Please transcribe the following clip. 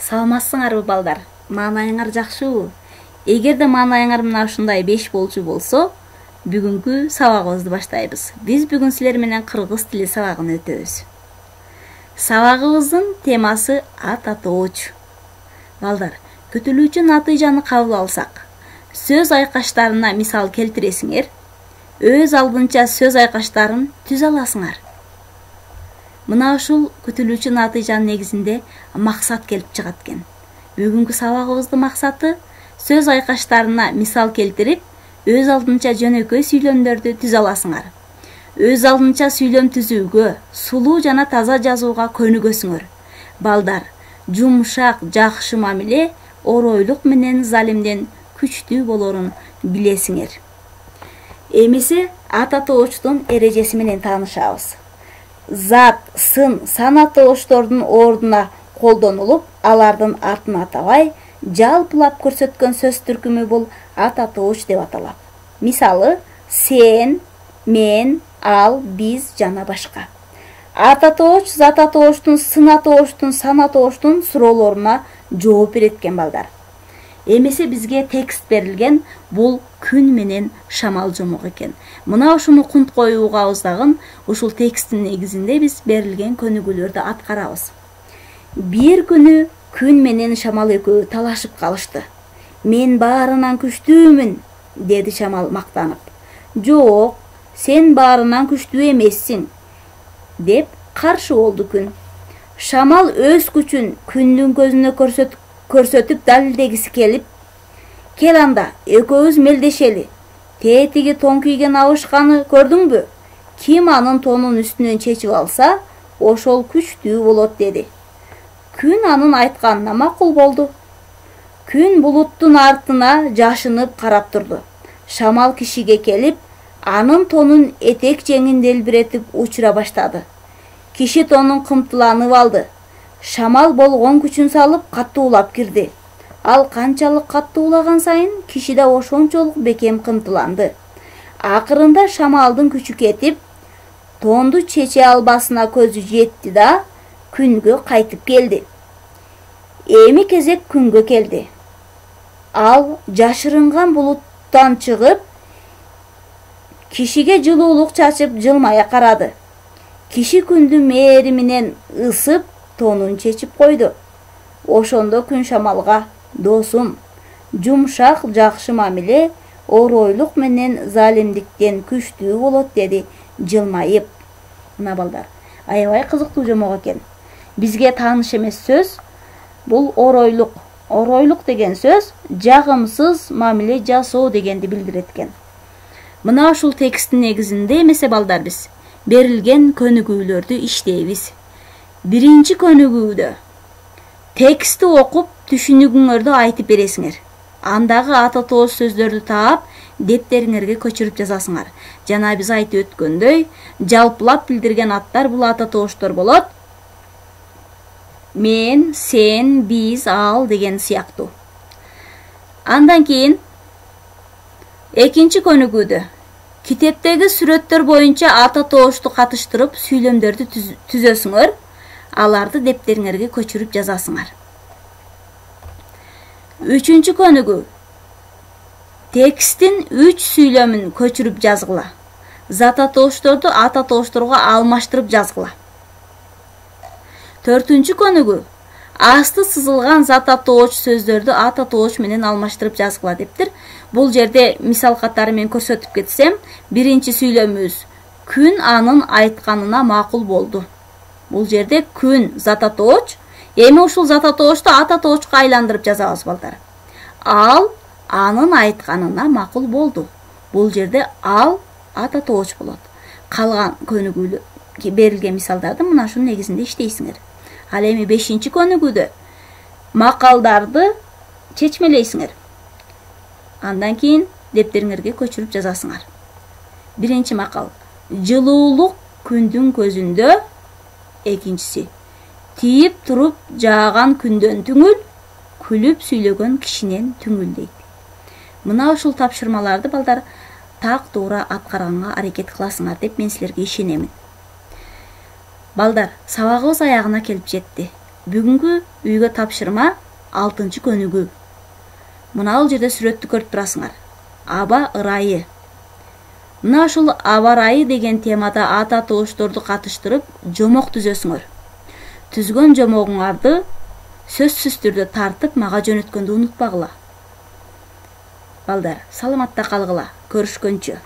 Саламатсыңарбы балдар? Маанайыңар жакшыбы? Эгерде маанайыңар мына ушундай 5 болчу болсо, бүгүнкү сабагыбызды баштайбыз. Биз бүгүн силер менен кыргыз тили сабагын өтөбүз. Сабагыбыздын темасы ат атооч. Балдар, күтүлүүчү натыйжаны кабыл алсак, сөз айкаштарына мисал келтиресиңер, өз алдынча сөз айкаштарын түзө аласыңар. Мына ушул күтүлүүчү натыйжанын негизинде максат келип чыгат экен. Бүгүнкү сабагыбыздын максаты сөз айкаштарына мисал келтирип, өз алдынча жөнөкөй сүйлөмдөрдү түзө аласыңар. Өз алдынча сүйлөм түзүүгө, сулуу жана таза жазууга көнүгөсүңөр. Балдар, жумшак, жакшы мамиле оройлук менен залимден күчтүү болорун билесиңер. Эмесе ат атоочтун эрежеси менен таанышабыз. Зат, сын, сан атоочтордун ордуна колдонулуп, алардын атын атабай, жалпылап көрсөткөн сөз түркүмү бул ат атооч деп аталат. Мисалы, сен, мен, ал, биз жана башка. Ат атооч зат атоочтун, сын атоочтун, сан атоочтун суроолоруна жооп берет экен балдар. Эмесе бизге текст берилген бул күн менен шамал жомок экен. Мына ушуну кунт коюуга ауыздагын ушул тексттин негизинде биз берилген көнүгүүлөрдү аткарабыз. Бир күнү күн менен шамал экөө талашып калышты. Мен баарынан күчтүүмүн, деди шамал мактанып. Жок, сен баарынан күчтүү эмессиң, деп каршы болду күн. Шамал өз күчүн күндүн көзүнө көрсөтүп далилдегиси келип, кел анда, экөөбүз мелдешели. Тетиги тон кийген абышканы көрдүңбү? Ким анын тонун үстүнөн чечип алса, ошол күчтүү болот, деди. Күн анын айтканына макул болду. Күн булуттун артына жашынып карап турду. Шамал кишиге келип, анын тонун этек жеңин делбиретип учура баштады. Киши тонун кымтыланып алды. Шамал болгон күчүн салып каттуулап кирди. Ал канчалык каттуулаган сайын киши да ошончолук бекем кымтыланды. Акырында шамалдын күчү кетип, тонду чече албасына көзү жетти да күнгө кайтып келди. Эми кезек күнгө келди. Ал жашырынган булуттан чыгып, кишиге жылуулук чачып жылмая карады. Киши күндүн мээри менен ысып, тонун чечип койду. Ошондо күн шамалга: досум, жумшак, жакшы мамиле оройлук менен залимдиктен күчтүү болот, деди жылмайып. Мына балдар, аябай кызыктуу жомок экен. Бизге тааныш эмес сөз бул оройлук. Оройлук деген сөз жагымсыз мамиле жасоо дегенди билдирет экен. Мына ушул тексттин негизинде эмесе балдар биз берилген көнүгүүлөрдү иштейбиз. Биринчи көнүгүүдө текстти окуп түшүнүгүңөрдү айтып бересиңер. Андагы ат атооч сөздөрдү таап, дептериңерге көчүрүп жазасыңар. Жана биз айтып өткөндөй, жалпылап билдирген аттар бул ат атоочтор болот. Мен, сен, биз, ал деген сыяктуу. Андан кийин экинчи көнүгүүдө китептеги сүрөттөр боюнча ат атоочту катыштырып сүйлөмдөрдү түзөсүңөр. Аларды дептериңерге көчүрүп жазасыңар. Үчүнчү көнүгүү. Тексттин 3 сүйлөмүн көчүрүп жазгыла. Зат атоочторду ат атоочторго алмаштырып жазгыла. Төртүнчү көнүгүү. Асты сызылган зат атооч сөздөрдү ат атооч менен алмаштырып жазгыла дептир. Бул жерде мисал катары менен көрсөтүп кетсем, биринчи сүйлөмүбүз: күн анын айтканына макул болду. Бул жерде күн зат атооч. Эми ушул зат атоочту ат атоочка айландырып жазабыз балдар. Ал анын айтканына макул болду. Бул жерде ал ат атооч болот. Калган көнүгүүлөр берилген мисалдарды мына ушунун негизинде иштейсиңер. Ал эми 5-чи көнүгүүдө макалдарды чечмелейсиңер. Андан кийин дептериңерге көчүрүп жазасыңар. Биринчи макал: жылуулук күндүн көзүндө. Экинчиси: тийип туруп жааган күндөн түңүл, күлүп сүйлөгөн кишинен түңүл дейт. Мына ушул тапшырмаларды балдар так туура аткарганга аракет кыласыңар деп мен силерге ишенемин. Балдар, сабагыбыз аягына келип жетти. Бүгүнкү үйгө тапшырма 6-көнүгү. Мына жерде сүрөттү көрүп турасыңар. Аба ырайы. Мына ушул аба ырайы деген темада ата тоошторду катыштырып жомок түзөсүңөр. Түзгөн жомогуңарды сөзсүз түрдө тартып мага жөнөткөндү унутпагыла. Балдар, саламатта калгыла. Көрүшкөнчө.